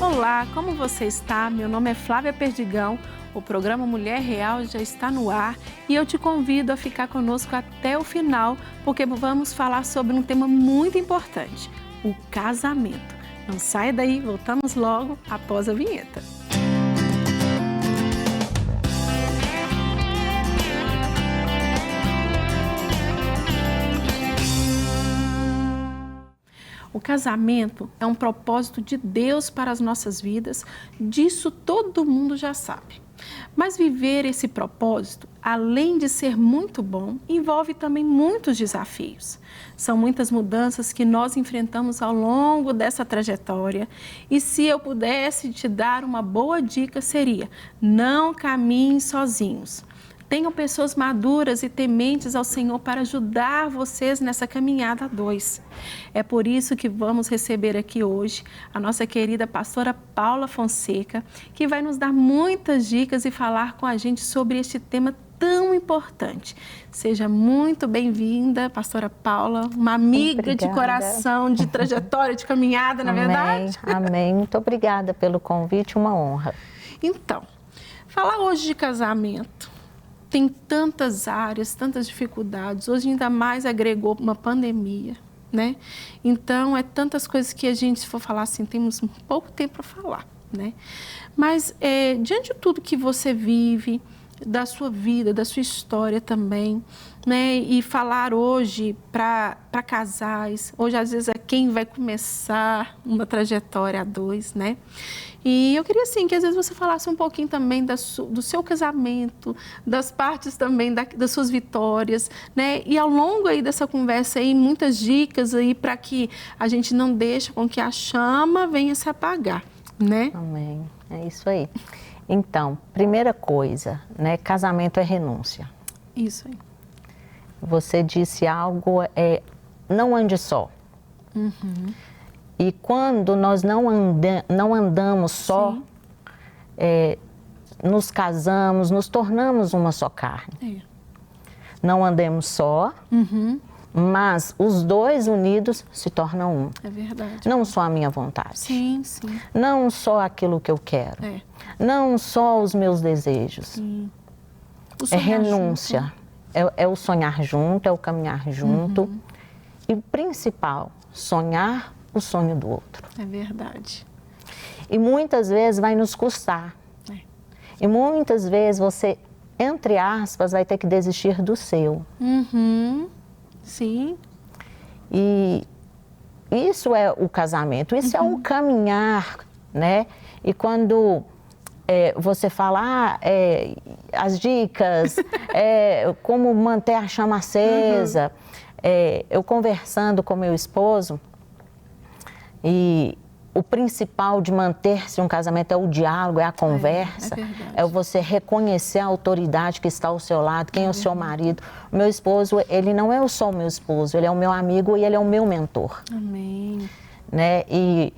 Olá, como você está? Meu nome é Flávia Perdigão, o programa Mulher Real já está no ar e eu te convido a ficar conosco até o final, porque vamos falar sobre um tema muito importante, o casamento. Não saia daí, voltamos logo após a vinheta. O casamento é um propósito de Deus para as nossas vidas, disso todo mundo já sabe. Mas viver esse propósito, além de ser muito bom, envolve também muitos desafios. São muitas mudanças que nós enfrentamos ao longo dessa trajetória. E se eu pudesse te dar uma boa dica, seria: não caminhem sozinhos. Tenham pessoas maduras e tementes ao Senhor para ajudar vocês nessa caminhada a dois. É por isso que vamos receber aqui hoje a nossa querida pastora Paula Fonseca, que vai nos dar muitas dicas e falar com a gente sobre este tema tão importante. Seja muito bem-vinda, pastora Paula, uma amiga Obrigada. De coração, de trajetória, de caminhada, na verdade? Amém. Muito obrigada pelo convite, uma honra. Então, falar hoje de casamento. Tem tantas áreas, tantas dificuldades. Hoje ainda mais agregou uma pandemia, né? Então, é tantas coisas que a gente, se for falar assim, temos pouco tempo para falar, né? Mas, diante de tudo que você vive, da sua vida, da sua história também, né? E falar hoje para casais, hoje às vezes é quem vai começar uma trajetória a dois, né? E eu queria, assim, que às vezes você falasse um pouquinho também do seu casamento, das partes também das suas vitórias, né? E ao longo aí dessa conversa aí, muitas dicas aí para que a gente não deixe com que a chama venha se apagar, né? Amém. É isso aí. Então, primeira coisa, né? Casamento é renúncia. Isso aí. Você disse algo, não ande só. Uhum. E quando nós não andamos só, nos casamos, nos tornamos uma só carne. Não andemos só, mas os dois unidos se tornam um. É verdade. Não só a minha vontade. Sim, sim. Não só aquilo que eu quero. Não só os meus desejos. Sim. É renúncia. É o sonhar junto, é o caminhar junto. E o principal, sonhar o sonho do outro. É verdade. E muitas vezes vai nos custar. E muitas vezes você, entre aspas, vai ter que desistir do seu. Sim. E isso é o casamento, isso é o caminhar, né? E quando você fala as dicas, como manter a chama acesa, eu conversando com meu esposo, e o principal de manter-se um casamento é o diálogo, é a conversa, é você reconhecer a autoridade que está ao seu lado, quem é o seu marido. O meu esposo, ele não é só o meu esposo, ele é o meu amigo e ele é o meu mentor. Amém. Né? E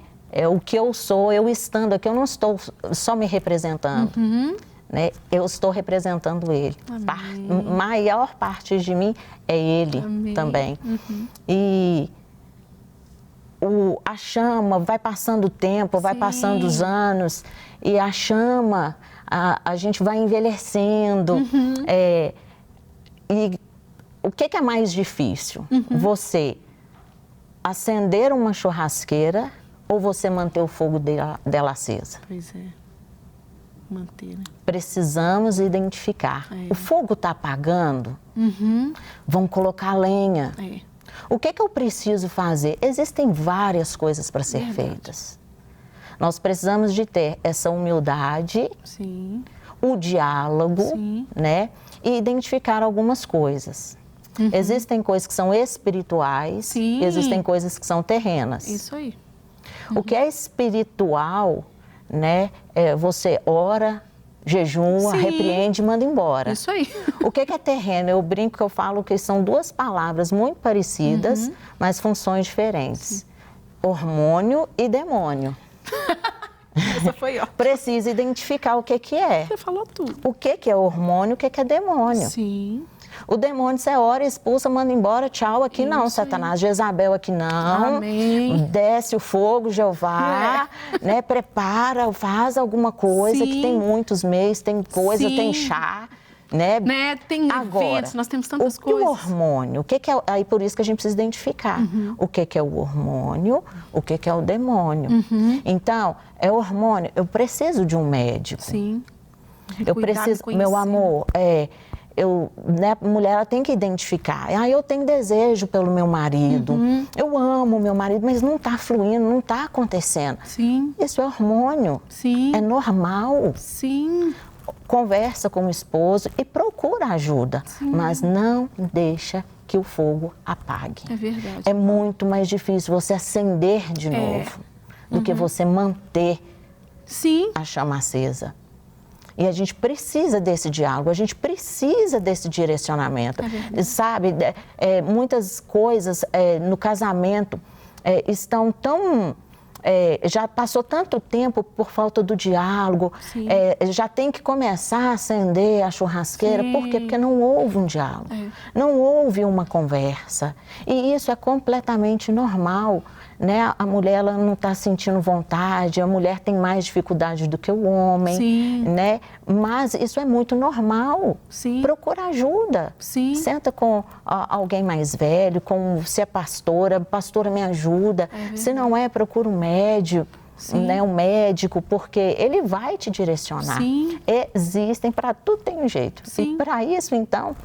o que eu sou, eu estando aqui, eu não estou só me representando, né? Eu estou representando ele. Maior parte de mim é ele também. E a chama vai passando o tempo, vai passando os anos, e a chama, a gente vai envelhecendo. E o que é mais difícil? Você acender uma churrasqueira ou você manter o fogo dela acesa? Pois é, manter, né? Precisamos identificar. O fogo está apagando? Vamos colocar lenha. O que eu preciso fazer? Existem várias coisas para ser feitas. Nós precisamos de ter essa humildade, o diálogo, né? E identificar algumas coisas. Existem coisas que são espirituais e existem coisas que são terrenas. Isso aí. O que é espiritual, né? Você ora, jejua, repreende e manda embora. Isso aí. O que é terreno? Eu brinco que eu falo que são duas palavras muito parecidas, mas funções diferentes. Hormônio e demônio. Essa foi ótima. Precisa identificar o que é. Você falou tudo. O que é hormônio, o que é demônio. Sim. O demônio, você ora, expulsa, manda embora, tchau, aqui não, Satanás, Jezabel aqui não. Amém. Desce o fogo, Jeová, né? Prepara, faz alguma coisa, que tem muitos meios, tem coisa, tem chá. Né? Tem eventos, nós temos tantas coisas. O hormônio, o que é, aí por isso que a gente precisa identificar o que é o hormônio, o que é o demônio. Então, é hormônio, eu preciso de um médico. Sim. Eu preciso, meu amor, né, a mulher ela tem que identificar. Eu tenho desejo pelo meu marido, eu amo o meu marido, mas não está fluindo, não está acontecendo. Sim. Isso é hormônio. Sim. É normal. Sim. Conversa com o esposo e procura ajuda, mas não deixa que o fogo apague. É verdade. É muito mais difícil você acender de novo do que você manter a chama acesa. E a gente precisa desse diálogo, a gente precisa desse direcionamento. Sabe, muitas coisas no casamento estão tão... já passou tanto tempo por falta do diálogo, já tem que começar a acender a churrasqueira. Por quê? Porque não houve um diálogo, não houve uma conversa. E isso é completamente normal, né? A mulher ela não está sentindo vontade, a mulher tem mais dificuldade do que o homem, né? Mas isso é muito normal. Procura ajuda. Senta com alguém mais velho, se é pastora, me ajuda. Se não é, procura um médico. Né, um médico, porque ele vai te direcionar. Existem, para tudo tem um jeito. E para isso, então,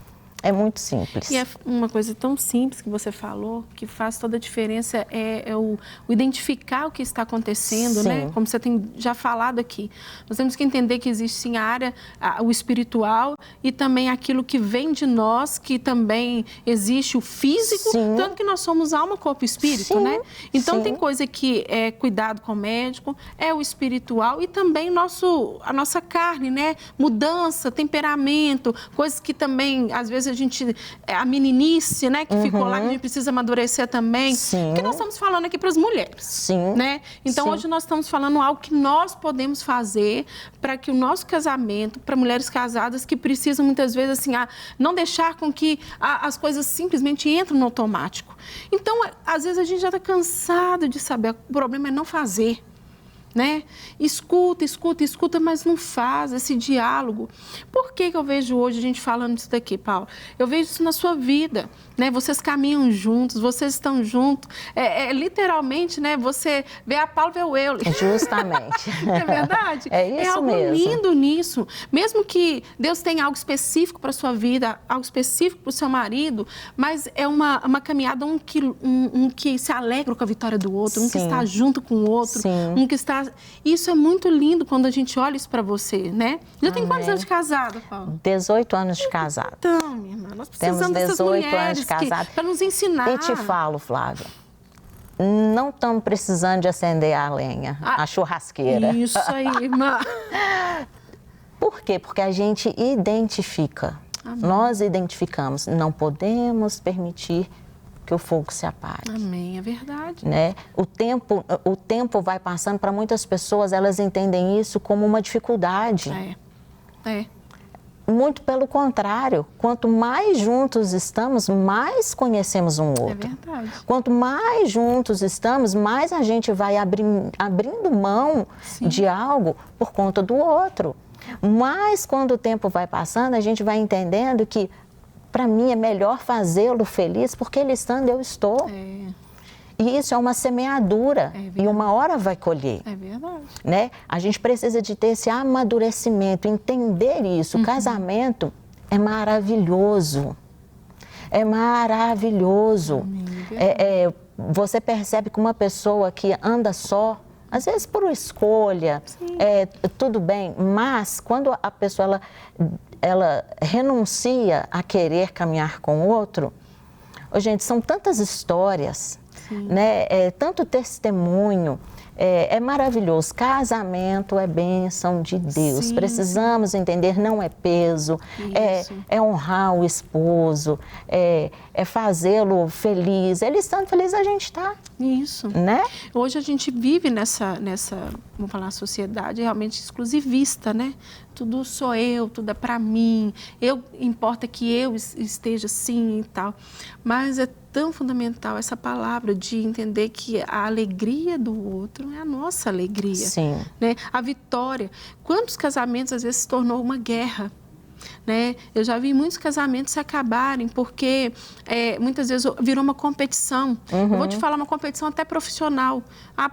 é muito simples. E é uma coisa tão simples que você falou, que faz toda a diferença, o identificar o que está acontecendo, né? Como você tem já falado aqui. Nós temos que entender que existe sim a área, o espiritual e também aquilo que vem de nós, que também existe o físico, tanto que nós somos alma, corpo e espírito, né? Então tem coisa que é cuidado com o médico, é o espiritual e também a nossa carne, né? Mudança, temperamento, coisas que também, às vezes, a meninice, né, que ficou lá, que a gente precisa amadurecer também. Porque nós estamos falando aqui para as mulheres, né? Então, hoje nós estamos falando algo que nós podemos fazer para que o nosso casamento, para mulheres casadas que precisam muitas vezes, assim, não deixar com que as coisas simplesmente entrem no automático. Então, às vezes a gente já está cansado de saber, o problema é não fazer. Né? Escuta, mas não faz esse diálogo. Por que eu vejo hoje a gente falando disso daqui, Paulo? Eu vejo isso na sua vida, né? Vocês caminham juntos, vocês estão juntos. Literalmente, né? Você vê a Paulo, vê o eu. Justamente. É verdade? É isso algo mesmo. Lindo nisso. Mesmo que Deus tenha algo específico para a sua vida, algo específico para o seu marido, mas é uma caminhada, um que se alegra com a vitória do outro, um que está junto com o outro, um que está... Isso é muito lindo quando a gente olha isso para você, né? Já tem quantos anos de casada, Paulo? 18 anos de casada. Então, minha irmã, nós precisamos Temos 18 dessas mulheres anos de casada para nos ensinar. E te falo, Flávia, não estamos precisando de acender a lenha, a churrasqueira. Isso aí, irmã. Por quê? Porque a gente identifica. Amém. Nós identificamos. Não podemos permitir que o fogo se apague. Amém, é verdade. Né? O tempo vai passando, para muitas pessoas, elas entendem isso como uma dificuldade. Muito pelo contrário, quanto mais juntos estamos, mais conhecemos um outro. É verdade. Quanto mais juntos estamos, mais a gente vai abrindo mão de algo por conta do outro. Mas quando o tempo vai passando, a gente vai entendendo que para mim é melhor fazê-lo feliz, porque ele estando, eu estou. E isso é uma semeadura, e uma hora vai colher. É verdade. Né? A gente precisa de ter esse amadurecimento, entender isso. O casamento é maravilhoso. É maravilhoso. Você percebe que uma pessoa que anda só, às vezes por escolha, tudo bem, mas quando a pessoa ela renuncia a querer caminhar com o outro, gente, são tantas histórias, né? Tanto testemunho, é maravilhoso. Casamento é bênção de Deus. Sim, Precisamos entender, não é peso, é honrar o esposo, é fazê-lo feliz. Ele estando feliz, a gente está. Isso. Né? Hoje a gente vive nessa, vamos falar, sociedade realmente exclusivista, né? Tudo sou eu, tudo é para mim, importa que eu esteja assim e tal. Mas é tão fundamental essa palavra de entender que a alegria do outro é a nossa alegria. Sim. Né? A vitória. Quantos casamentos às vezes se tornou uma guerra? Né? Eu já vi muitos casamentos se acabarem porque muitas vezes virou uma competição. Eu vou te falar, uma competição até profissional.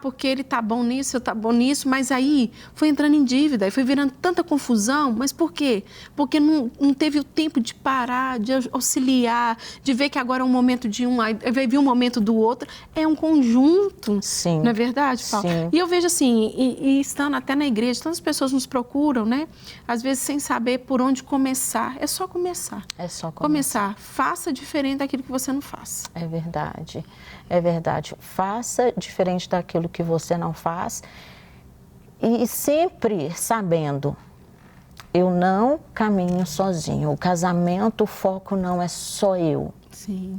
Porque ele tá bom nisso, eu tá bom nisso, mas aí foi entrando em dívida, foi virando tanta confusão. Mas por quê? Porque não teve o tempo de parar, de auxiliar, de ver que agora é um momento de um, aí vai vir um momento do outro. É um conjunto, Sim. não é verdade, Paulo? Sim. E eu vejo assim, e estando até na igreja, tantas pessoas nos procuram, né? Às vezes sem saber por onde começar. É só começar. É só começar. Faça diferente daquilo que você não faz. É verdade. É verdade. Faça diferente daquilo que você não faz. E sempre sabendo, eu não caminho sozinho. O casamento, o foco não é só eu. Sim.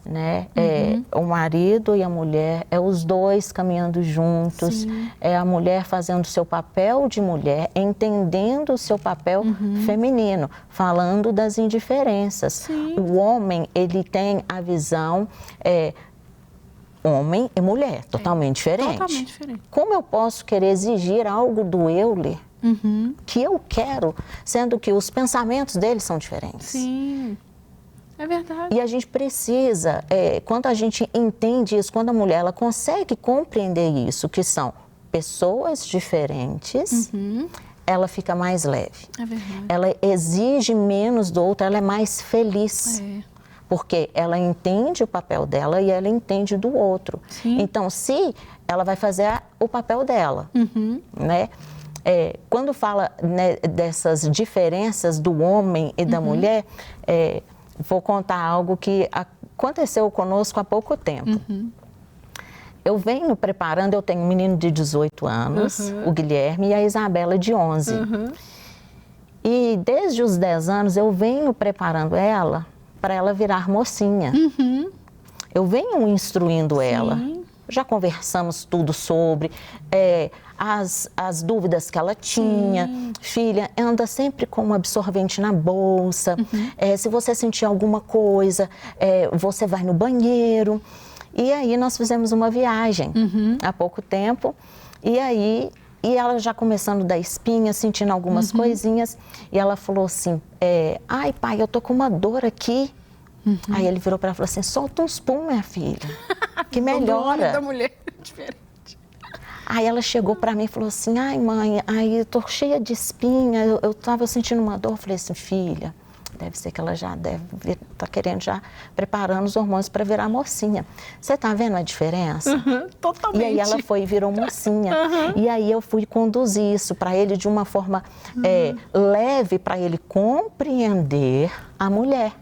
Né? É o marido e a mulher, é os dois caminhando juntos, Sim. É a mulher fazendo o seu papel de mulher, entendendo o seu papel feminino, falando das indiferenças. Sim. O homem, ele tem a visão homem e mulher, totalmente diferente. Totalmente diferente. Como eu posso querer exigir algo do Euler que eu quero, sendo que os pensamentos dele são diferentes? Sim. É verdade. E a gente precisa, quando a gente entende isso, quando a mulher ela consegue compreender isso, que são pessoas diferentes, ela fica mais leve. É verdade. Ela exige menos do outro, ela é mais feliz. Porque ela entende o papel dela e ela entende do outro. Sim. Então, se ela vai fazer o papel dela, né? Quando fala, né, dessas diferenças do homem e da mulher, vou contar algo que aconteceu conosco há pouco tempo. Eu venho preparando, eu tenho um menino de 18 anos, o Guilherme, e a Isabela de 11. E desde os 10 anos eu venho preparando ela para ela virar mocinha. Eu venho instruindo ela. Já conversamos tudo sobre as dúvidas que ela tinha. Filha, anda sempre com um absorvente na bolsa. Se você sentir alguma coisa, você vai no banheiro. E aí nós fizemos uma viagem há pouco tempo. E ela já começando da espinha, sentindo algumas coisinhas. E ela falou assim, ai pai, eu tô com uma dor aqui. Aí ele virou para ela e falou assim, solta uns pum, minha filha, que melhora. Da mulher diferente. Aí ela chegou para mim e falou assim, ai mãe, eu tô cheia de espinha, eu tava sentindo uma dor. Eu falei assim, filha, deve ser que ela já tá querendo já preparando os hormônios para virar mocinha. Você tá vendo a diferença? Totalmente. E aí ela foi e virou mocinha. E aí eu fui conduzir isso para ele de uma forma leve, para ele compreender a mulher.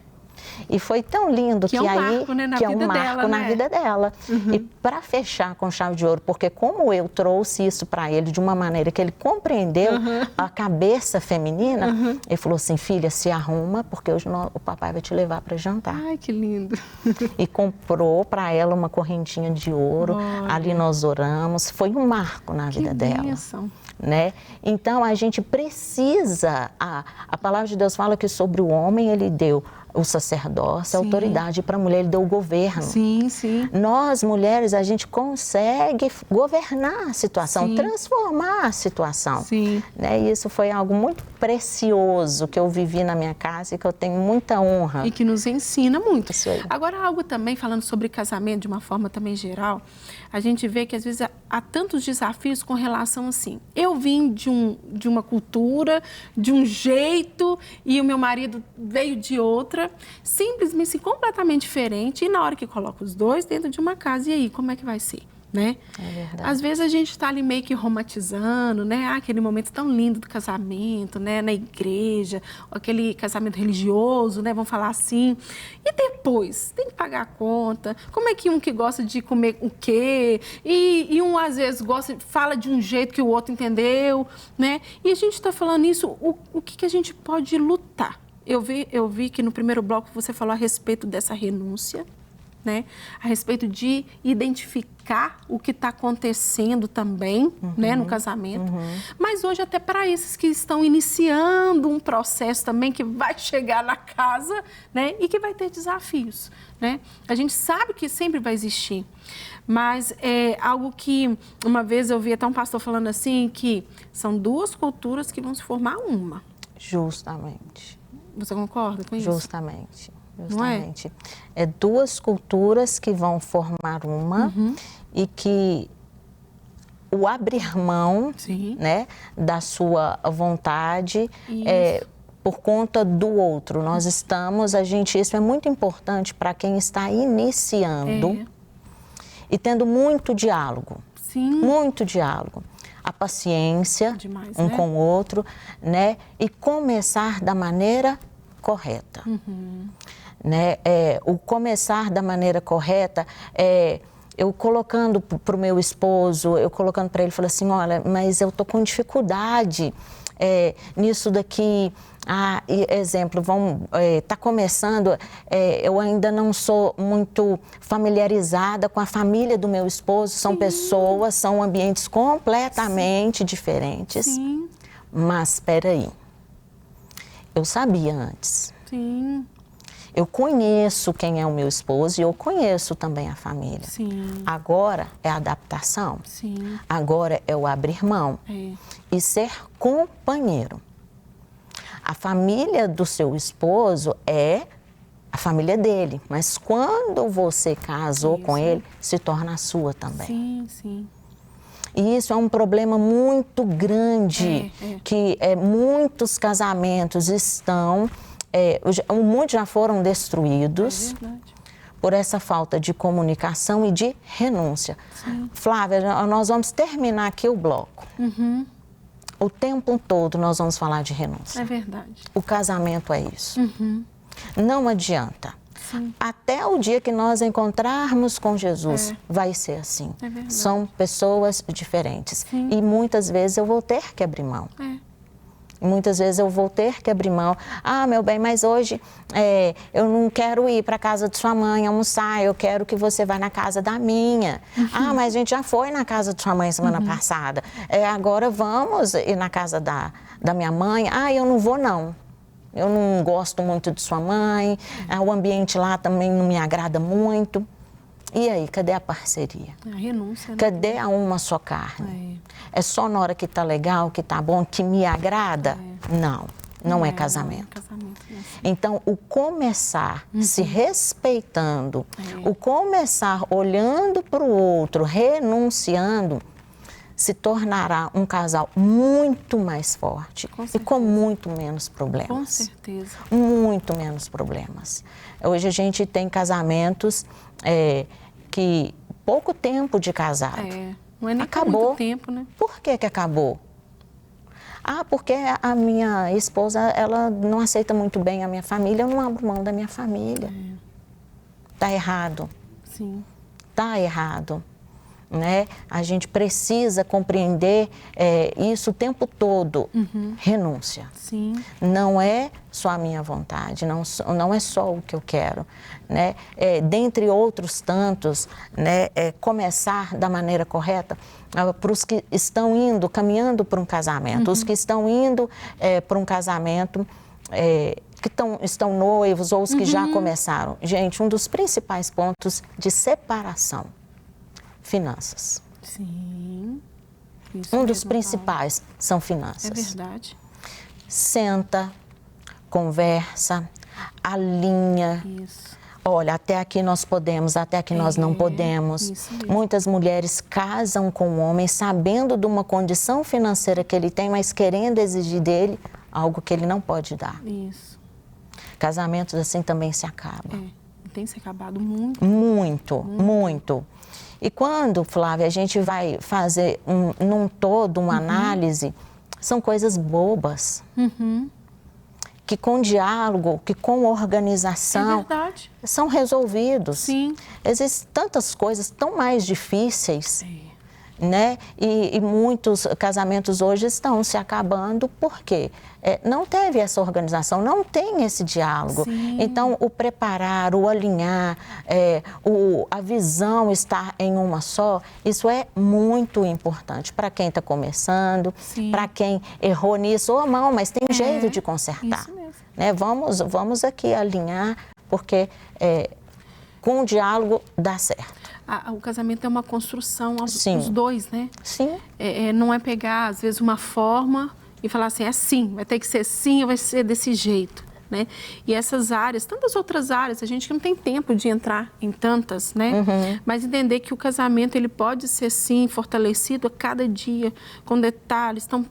E foi tão lindo que, é um marco, né, que é um marco na vida dela. E para fechar com chave de ouro, porque como eu trouxe isso para ele de uma maneira que ele compreendeu a cabeça feminina, ele falou assim, filha, se arruma, porque hoje o papai vai te levar para jantar. Ai, que lindo. E comprou para ela uma correntinha de ouro. Olha. Ali nós oramos. Foi um marco na vida dela. Né? Então a gente precisa, a palavra de Deus fala que sobre o homem ele deu o sacerdócio, a autoridade, para a mulher ele deu o governo. Sim, sim. Nós mulheres a gente consegue governar a situação, transformar a situação. Sim. Né? E isso foi algo muito precioso que eu vivi na minha casa e que eu tenho muita honra. E que nos ensina muito. Isso aí. Agora algo também falando sobre casamento de uma forma também geral, a gente vê que às vezes há tantos desafios com relação assim, eu vim de uma cultura, de um jeito e o meu marido veio de outra, simplesmente completamente diferente, e na hora que coloca os dois dentro de uma casa, e aí, como é que vai ser? né? É verdade. Às vezes a gente está ali meio que romantizando, né? Aquele momento tão lindo do casamento, né? Na igreja, aquele casamento religioso, né? Vamos falar assim. E depois, tem que pagar a conta. Como é que um que gosta de comer o quê? E um, às vezes, fala de um jeito que o outro entendeu, né? E a gente está falando isso, o que a gente pode lutar? Eu vi que no primeiro bloco você falou a respeito dessa renúncia, né? A respeito de identificar o que está acontecendo também, né, no casamento. Mas hoje até para esses que estão iniciando um processo também que vai chegar na casa, né, e que vai ter desafios, né? A gente sabe que sempre vai existir, mas é algo que uma vez eu vi até um pastor falando assim, que são duas culturas que vão se formar uma. Justamente. Você concorda com isso? Justamente. Não é? Justamente. É duas culturas que vão formar uma e que o abrir mão, Sim. né, da sua vontade por conta do outro. Nós estamos, isso é muito importante para quem está iniciando e tendo muito diálogo. Sim. Muito diálogo. A paciência Demais, um né? com o outro, né? E começar da maneira correta. Né? O começar da maneira correta, eu colocando para o meu esposo, eu colocando para ele, falando assim, olha, mas eu estou com dificuldade nisso daqui. Exemplo, tá começando, eu ainda não sou muito familiarizada com a família do meu esposo, são pessoas, são ambientes completamente diferentes. Sim. Mas espera aí, eu sabia antes. Sim. Eu conheço quem é o meu esposo e eu conheço também a família. Sim. Agora é a adaptação. Sim. Agora é o abrir mão e ser companheiro. A família do seu esposo é a família dele, mas quando você casou com ele, se torna a sua também. Sim, sim. E isso é um problema muito grande, que muitos casamentos estão, muitos já foram destruídos por essa falta de comunicação e de renúncia. Sim. Flávia, nós vamos terminar aqui o bloco. O tempo todo nós vamos falar de renúncia. É verdade. O casamento é isso. Não adianta. Sim. Até o dia que nós encontrarmos com Jesus, vai ser assim. É verdade. São pessoas diferentes. Sim. E muitas vezes eu vou ter que abrir mão. Muitas vezes eu vou ter que abrir mão. Ah, meu bem, mas hoje eu não quero ir para a casa de sua mãe almoçar, eu quero que você vá na casa da minha. Ah, mas a gente já foi na casa de sua mãe semana passada. Agora vamos ir na casa da minha mãe. Ah, eu não vou não. Eu não gosto muito de sua mãe, o ambiente lá também não me agrada muito. E aí, cadê a parceria? A renúncia, né? Cadê a uma só carne? É só na hora que tá legal, que tá bom, que me agrada? Não é casamento. Não é casamento, né? Então, o começar se respeitando, o começar olhando para o outro, renunciando, se tornará um casal muito mais forte e com muito menos problemas. Com certeza. Muito menos problemas. Hoje a gente tem casamentos que pouco tempo de casado. Não é nem acabou. Muito tempo, né? Por que acabou? Ah, porque a minha esposa, ela não aceita muito bem a minha família, eu não abro mão da minha família. Tá errado. Sim. Tá errado. Né? A gente precisa compreender isso o tempo todo. Renúncia. Sim. Não é só a minha vontade, não é só o que eu quero. Né? Dentre outros tantos, né? Começar da maneira correta para os que estão caminhando para um casamento, os que estão indo para um casamento, que estão noivos ou os que já começaram. Gente, um dos principais pontos de separação: finanças. Sim. Isso Um dos mesmo, principais são finanças. É verdade. Senta, conversa, alinha. Isso. Olha, até aqui nós podemos, até aqui nós não podemos. Isso mesmo. Muitas mulheres casam com o homem sabendo de uma condição financeira que ele tem, mas querendo exigir dele algo que ele não pode dar. Isso. Casamentos assim também se acabam. Tem se acabado muito. Muito. E quando, Flávia, a gente vai fazer num todo uma análise, são coisas bobas. Que com diálogo, que com organização, são resolvidos. Sim. Existem tantas coisas tão mais difíceis, né? E muitos casamentos hoje estão se acabando porque não teve essa organização, não tem esse diálogo. Sim. Então, o preparar, o alinhar, a visão estar em uma só, isso é muito importante para quem está começando, para quem errou nisso, ou não, mas tem jeito de consertar. Isso mesmo. Né? Vamos aqui alinhar, porque com o diálogo dá certo. O casamento é uma construção, Sim. os dois, né? Sim. Não é pegar, às vezes, uma forma e falar assim, é assim, vai ter que ser assim, vai ser desse jeito, né? E essas áreas, tantas outras áreas, a gente que não tem tempo de entrar em tantas, né? Mas entender que o casamento, ele pode ser, sim, fortalecido a cada dia, com detalhes tão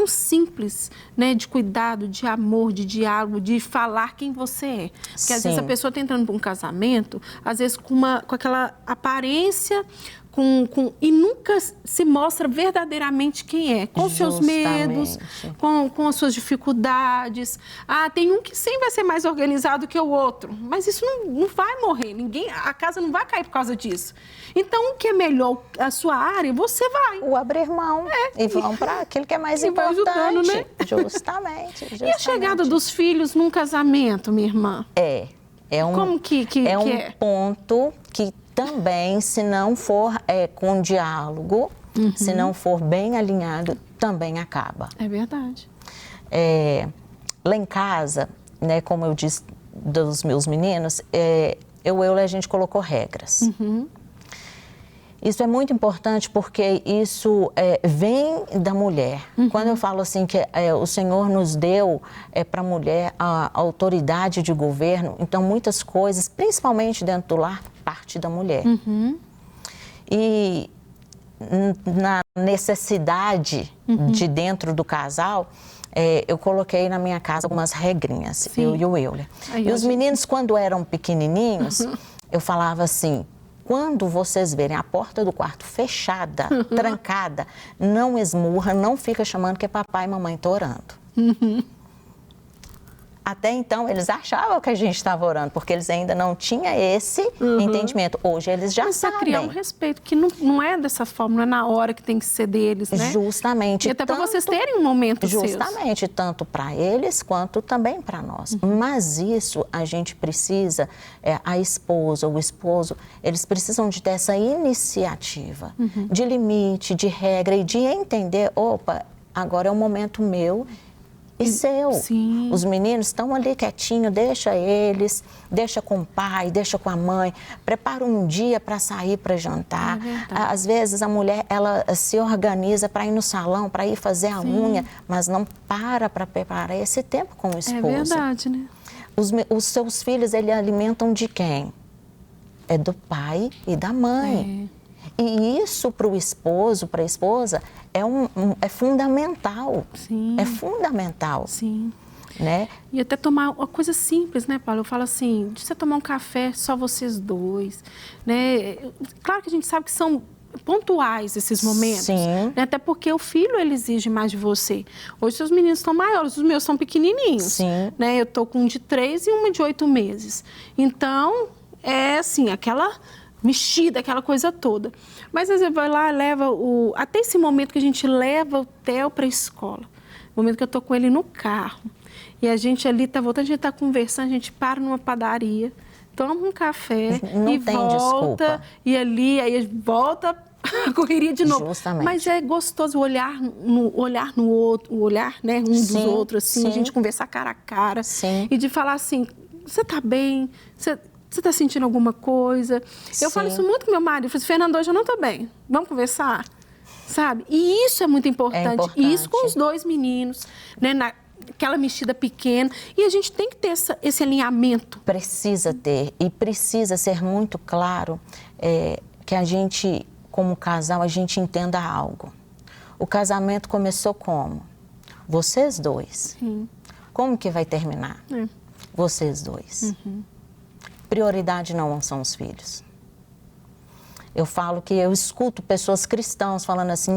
simples, né, de cuidado, de amor, de diálogo, de falar quem você é. Porque às vezes a pessoa está entrando para um casamento, às vezes com aquela aparência, e nunca se mostra verdadeiramente quem é, com os seus medos, com as suas dificuldades. Tem um que sempre vai ser mais organizado que o outro, mas isso não vai morrer, a casa não vai cair por causa disso. Então, o que é melhor, a sua área, você vai. O abrir mão e vão para aquilo que é mais importante. Ajudando, né? Justamente. E a chegada dos filhos num casamento, minha irmã? Como que é um ponto que também, se não for com diálogo, se não for bem alinhado, também acaba. É verdade. Lá em casa, né, como eu disse dos meus meninos, a gente colocou regras. Isso é muito importante porque isso vem da mulher. Quando eu falo assim que o Senhor nos deu para a mulher a autoridade de governo, então muitas coisas, principalmente dentro do lar, parte da mulher. E na necessidade de dentro do casal, eu coloquei na minha casa algumas regrinhas, eu e o Euler. E os meninos, quando eram pequenininhos, eu falava assim, quando vocês verem a porta do quarto fechada, trancada, não esmurra, não fica chamando que é papai e mamãe estão orando. Até então, eles achavam que a gente estava orando, porque eles ainda não tinham esse entendimento. Hoje, eles já sabem. Criar um respeito, que não é dessa forma, não é na hora que tem que ser deles, né? Justamente. E até para vocês terem um momento Justamente, seus. Tanto para eles, quanto também para nós. Mas isso, a gente precisa, a esposa, o esposo, eles precisam de ter essa iniciativa, de limite, de regra e de entender, opa, agora é um momento meu e seu. Sim. Os meninos estão ali quietinho, deixa eles, deixa com o pai, deixa com a mãe, prepara um dia para sair para jantar. Às vezes a mulher, ela se organiza para ir no salão, para ir fazer a unha, mas não para preparar esse tempo com o esposo. É verdade, né? Os seus filhos, eles alimentam de quem? É do pai e da mãe. E isso para o esposo, para a esposa, é fundamental. Sim. É fundamental. Sim. Né? E até tomar uma coisa simples, né, Paulo? Eu falo assim, de você tomar um café só vocês dois, né? Claro que a gente sabe que são pontuais esses momentos. Sim. Né? Até porque o filho, ele exige mais de você. Hoje, seus meninos estão maiores, os meus são pequenininhos. Sim. Né? Eu tô com um de 3 e uma de 8 meses. Então, é assim, aquela mexida, aquela coisa toda. Mas às vezes vai lá, leva até esse momento que a gente leva o Theo para a escola. O momento que eu tô com ele no carro. E a gente ali tá voltando, a gente tá conversando, a gente para numa padaria, toma um café e volta. Desculpa. E ali, aí volta a correria de novo. Justamente. Mas é gostoso o olhar no outro, o olhar, né, dos outros, assim, a gente conversar cara a cara. Sim. E de falar assim, você tá bem? Você está sentindo alguma coisa? Eu falo isso muito com meu marido. Eu falo assim, Fernando, hoje eu não estou bem. Vamos conversar? Sabe? E isso é muito importante. E isso com os 2 meninos, né? Naquela mexida pequena. E a gente tem que ter esse alinhamento. Precisa ter. E precisa ser muito claro que a gente, como casal, a gente entenda algo. O casamento começou como? Vocês dois. Como que vai terminar? Vocês dois. prioridade não são os filhos. Eu falo que eu escuto pessoas cristãs falando assim,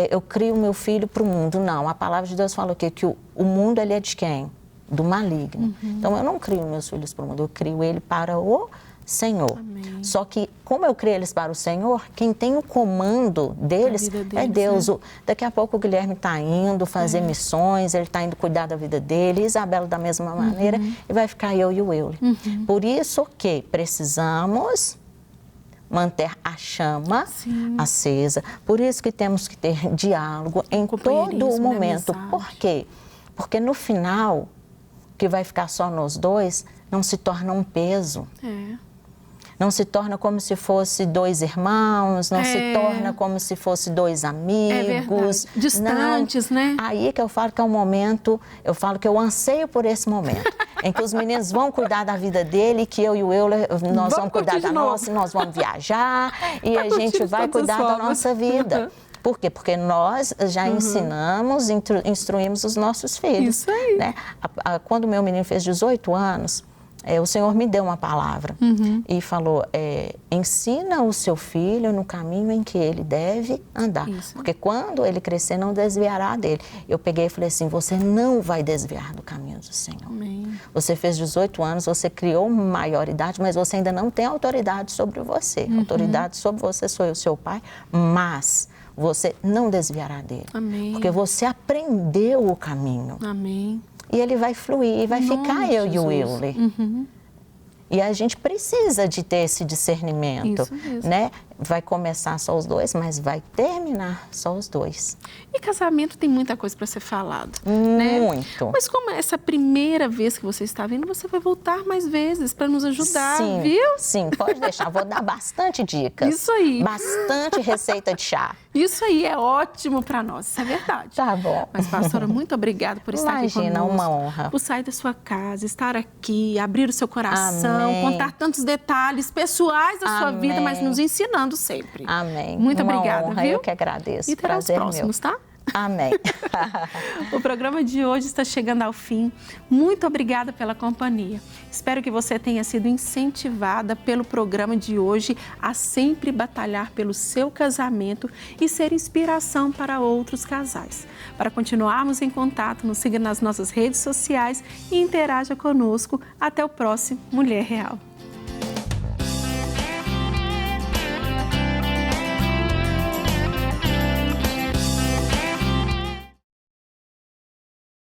eu crio meu filho para o mundo. Não, a palavra de Deus fala que o mundo ele é de quem? Do maligno. Então eu não crio meus filhos para o mundo, eu crio ele para o Senhor. Amém. Só que como eu crio eles para o Senhor, quem tem o comando deles é Deus. Né? Daqui a pouco o Guilherme está indo fazer missões, ele está indo cuidar da vida dele, Isabela da mesma maneira, e vai ficar eu e o Euler. Por isso que precisamos manter a chama acesa. Por isso que temos que ter diálogo em todo o momento. Por quê? Porque no final, que vai ficar só nós dois, não se torna um peso. Não se torna como se fosse dois irmãos, não se torna como se fosse dois amigos. Distantes, não. Né? Aí que eu falo que é um momento, eu falo que eu anseio por esse momento, em que os meninos vão cuidar da vida dele, que eu e o Euler, nós vamos cuidar da nossa, nós vamos viajar e a gente vai cuidar da nossa vida. Por quê? Porque nós já ensinamos, instruímos os nossos filhos. Isso aí. Né? Quando meu menino fez 18 anos, o Senhor me deu uma palavra e falou, ensina o seu filho no caminho em que ele deve andar. Isso. Porque quando ele crescer, não desviará dele. Eu peguei e falei assim, você não vai desviar do caminho do Senhor. Amém. Você fez 18 anos, você criou maioridade, mas você ainda não tem autoridade sobre você. A autoridade sobre você sou eu, seu pai, mas você não desviará dele. Amém. Porque você aprendeu o caminho. Amém. E ele vai fluir, e vai ficar eu e o Euler. E a gente precisa de ter esse discernimento, né? Vai começar só os dois, mas vai terminar só os dois. E casamento tem muita coisa para ser falado, muito. Né? Mas como é essa primeira vez que você está vindo, você vai voltar mais vezes para nos ajudar, viu? Sim, pode deixar. Vou dar bastante dicas. Isso aí. Bastante receita de chá. Isso aí é ótimo para nós, isso é verdade. Tá bom. Mas, pastora, muito obrigada por estar aqui conosco. Imagina, uma honra. Por sair da sua casa, estar aqui, abrir o seu coração, contar tantos detalhes pessoais da sua vida, mas nos ensinando sempre. Amém. Muito obrigada, honra, viu? Eu que agradeço. E terá os próximos, tá? Amém. O programa de hoje está chegando ao fim. Muito obrigada pela companhia. Espero que você tenha sido incentivada pelo programa de hoje a sempre batalhar pelo seu casamento e ser inspiração para outros casais. Para continuarmos em contato, nos siga nas nossas redes sociais e interaja conosco. Até o próximo Mulher Real.